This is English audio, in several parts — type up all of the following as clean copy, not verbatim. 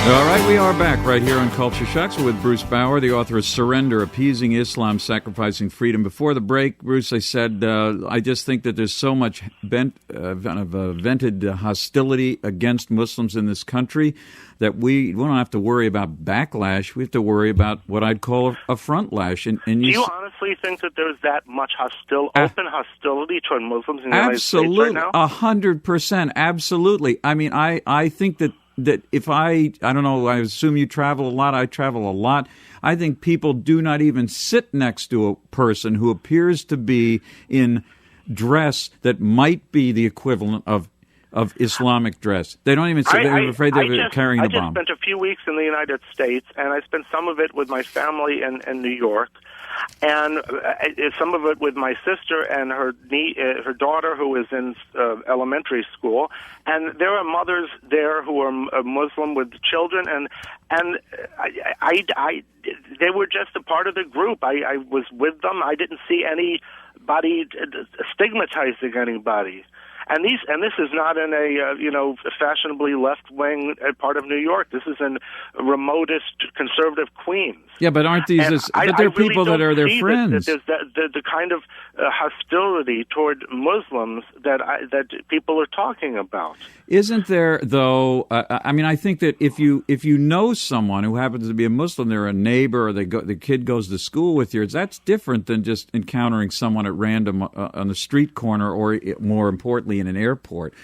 All right, we are back right here on Culture Shocks with Bruce Bawer, the author of Surrender, Appeasing Islam, Sacrificing Freedom. Before the break, Bruce, I said I just think that there's so much vented hostility against Muslims in this country that we don't have to worry about backlash. We have to worry about what I'd call a frontlash. And do you honestly think that there's that much open hostility toward Muslims in the United States right now? Absolutely, 100%, absolutely. I mean, I think that if I don't know, I assume you travel a lot, I travel a lot. I think people do not even sit next to a person who appears to be in dress that might be the equivalent of Islamic dress. They don't even sit. They're afraid they're carrying a bomb. I just spent a few weeks in the United States, and I spent some of it with my family in New York, and some of it with my sister and her daughter, who is in elementary school. And there are mothers there who are Muslim with children, and they were just a part of the group. I was with them. I didn't see anybody stigmatizing anybody. And this is not in a fashionably left-wing part of New York. This is in remotest conservative Queens. Yeah, but aren't these? But they're people that are their friends. There's the kind of hostility toward Muslims that people are talking about. Isn't there, though? I mean, I think that if you know someone who happens to be a Muslim, they're a neighbor, or the kid goes to school with yours. That's different than just encountering someone at random on the street corner, or more importantly, in an airport.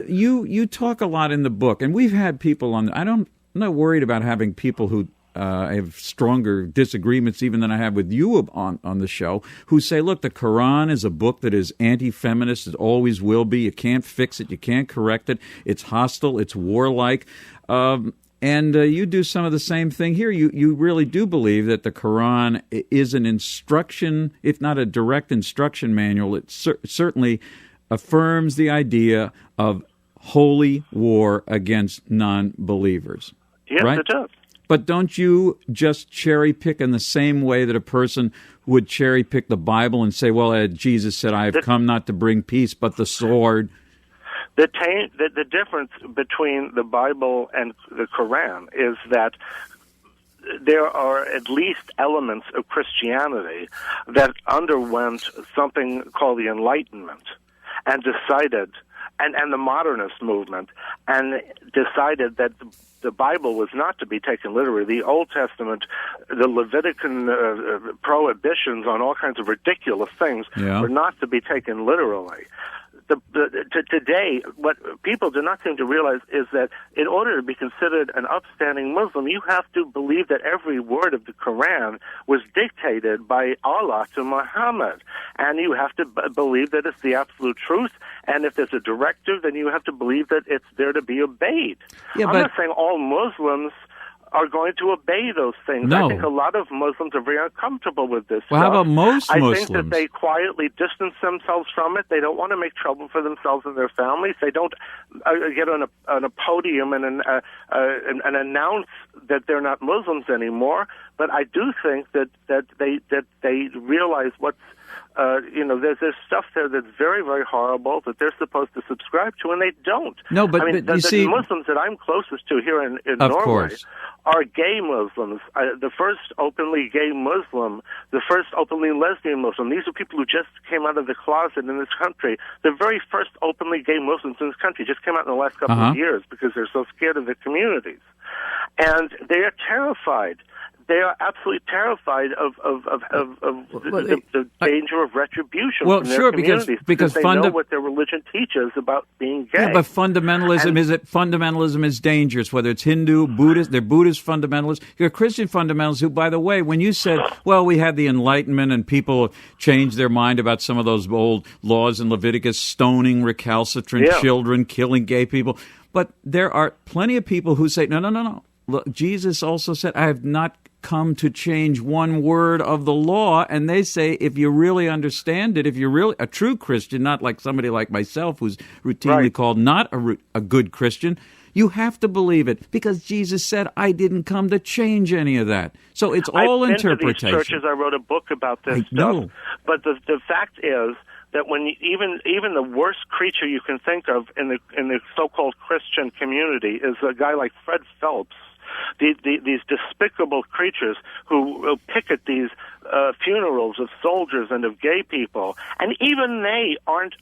You talk a lot in the book, and we've had people on. I'm not worried about having people who have stronger disagreements even than I have with you on the show, who say, look, the Quran is a book that is anti-feminist. It always will be. You can't fix it. You can't correct it. It's hostile. It's warlike. And you do some of the same thing here. You really do believe that the Quran is an instruction, if not a direct instruction manual. It certainly affirms the idea of holy war against non-believers. Yes, right? It does. But don't you just cherry pick in the same way that a person would cherry pick the Bible and say, well, Jesus said, I have come not to bring peace, but the sword. The difference between the Bible and the Quran is that there are at least elements of Christianity that underwent something called the Enlightenment and decided, and the modernist movement, and decided that the Bible was not to be taken literally. The Old Testament, the Levitican prohibitions on all kinds of ridiculous things were not to be taken literally. Today, what people do not seem to realize is that in order to be considered an upstanding Muslim, you have to believe that every word of the Quran was dictated by Allah to Muhammad. And you have to believe that it's the absolute truth. And if there's a directive, then you have to believe that it's there to be obeyed. I'm not saying all Muslims are going to obey those things. No. I think a lot of Muslims are very uncomfortable with this stuff. How about most Muslims? I think that they quietly distance themselves from it. They don't want to make trouble for themselves and their families. They don't get on a podium and announce that they're not Muslims anymore. But I do think that they realize what's there's stuff there that's very, very horrible that they're supposed to subscribe to, and they don't. No, but, the Muslims that I'm closest to here in Norway are gay Muslims. The first openly gay Muslim, the first openly lesbian Muslim. These are people who just came out of the closet in this country. The very first openly gay Muslims in this country just came out in the last couple of years because they're so scared of the communities. And they are terrified. They are absolutely terrified of the danger of retribution from their communities because they know what their religion teaches about being gay. Yeah, but fundamentalism is dangerous, whether it's Hindu, Buddhist, they're Buddhist fundamentalists. You're Christian fundamentalists who, by the way, when you said, well, we had the Enlightenment and people changed their mind about some of those old laws in Leviticus, stoning recalcitrant children, killing gay people. But there are plenty of people who say, no. Look, Jesus also said, I have not come to change one word of the law. And they say, if you really understand it, if you're really a true Christian, not like somebody like myself who's routinely called not a good Christian, you have to believe it because Jesus said, I didn't come to change any of that. So it's all interpretation. I've been to these churches. I wrote a book about this stuff. But the fact is that when even the worst creature you can think of in the so-called Christian community is a guy like Fred Phelps, these despicable creatures who picket these funerals of soldiers and of gay people, and even they aren't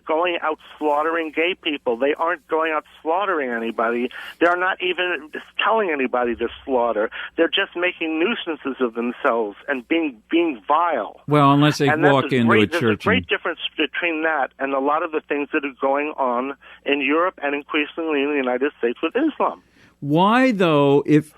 going out slaughtering gay people. They aren't going out slaughtering anybody. They're not even telling anybody to slaughter. They're just making nuisances of themselves and being vile. Well, unless they walk into a church. There's a great difference between that and a lot of the things that are going on in Europe and increasingly in the United States with Islam. Why, though, if,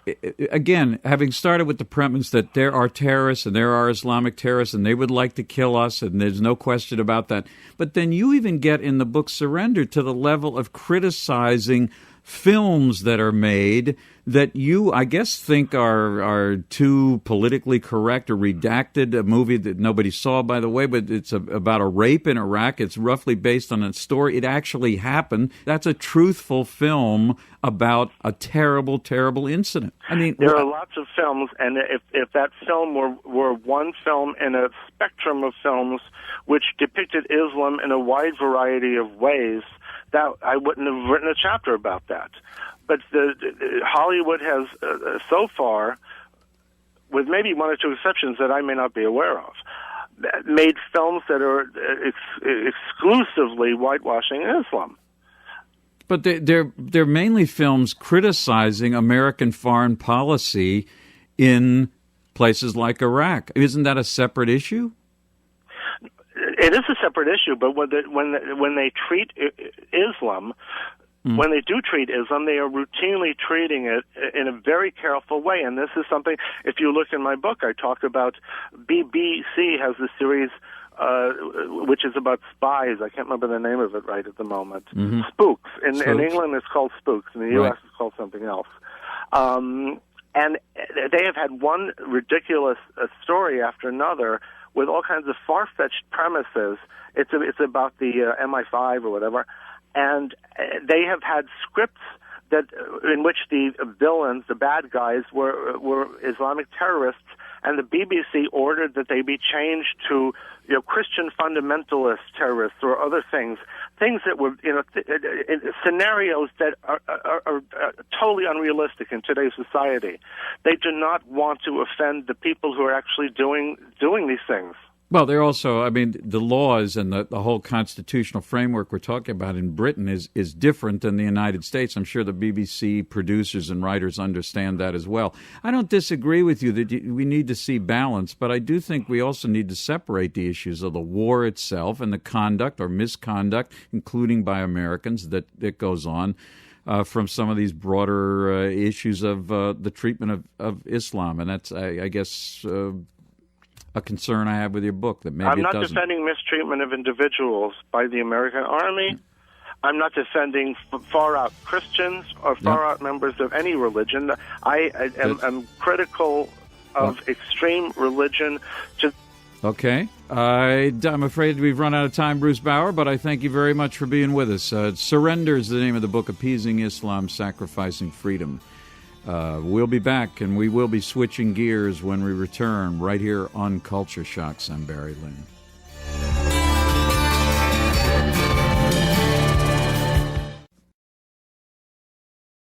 again, having started with the premise that there are terrorists and there are Islamic terrorists and they would like to kill us, and there's no question about that, but then you even get in the book Surrender to the level of criticizing films that are made that you, I guess, think are too politically correct or redacted, a movie that nobody saw, by the way, but it's about a rape in Iraq. It's roughly based on a story. It actually happened. That's a truthful film about a terrible, terrible incident. I mean, there are lots of films, and if that film were one film in a spectrum of films which depicted Islam in a wide variety of ways, that I wouldn't have written a chapter about that. But Hollywood has so far, with maybe one or two exceptions that I may not be aware of, made films that are exclusively whitewashing Islam. But they're mainly films criticizing American foreign policy in places like Iraq. Isn't that a separate issue? It is a separate issue, but when they treat Islam, when they do treat Islam, they are routinely treating it in a very careful way. And this is something, if you look in my book, I talk about BBC has a series which is about spies. I can't remember the name of it right at the moment. Mm-hmm. Spooks. In England, it's called Spooks. In the U.S., It's called something else. And they have had one ridiculous story after another with all kinds of far-fetched premises. It's about the MI5 or whatever, and they have had scripts in which the villains, the bad guys, were Islamic terrorists, and the BBC ordered that they be changed to Christian fundamentalist terrorists or other things that were scenarios that are totally unrealistic in today's society. They do not want to offend the people who are actually doing these things. Well, they're also, I mean, the laws and the whole constitutional framework we're talking about in Britain is different than the United States. I'm sure the BBC producers and writers understand that as well. I don't disagree with you that we need to see balance, but I do think we also need to separate the issues of the war itself and the conduct or misconduct, including by Americans, that goes on from some of these broader issues of the treatment of Islam. And that's, I guess, a concern I have with your book, that maybe I'm not it doesn't. defending mistreatment of individuals by the American Army. I'm not defending far-out Christians or far-out members of any religion. I am critical of extreme religion. Okay. I'm afraid we've run out of time, Bruce Bawer, but I thank you very much for being with us. Surrender is the name of the book, Appeasing Islam, Sacrificing Freedom. We'll be back, and we will be switching gears when we return right here on Culture Shocks. I'm Barry Lynn.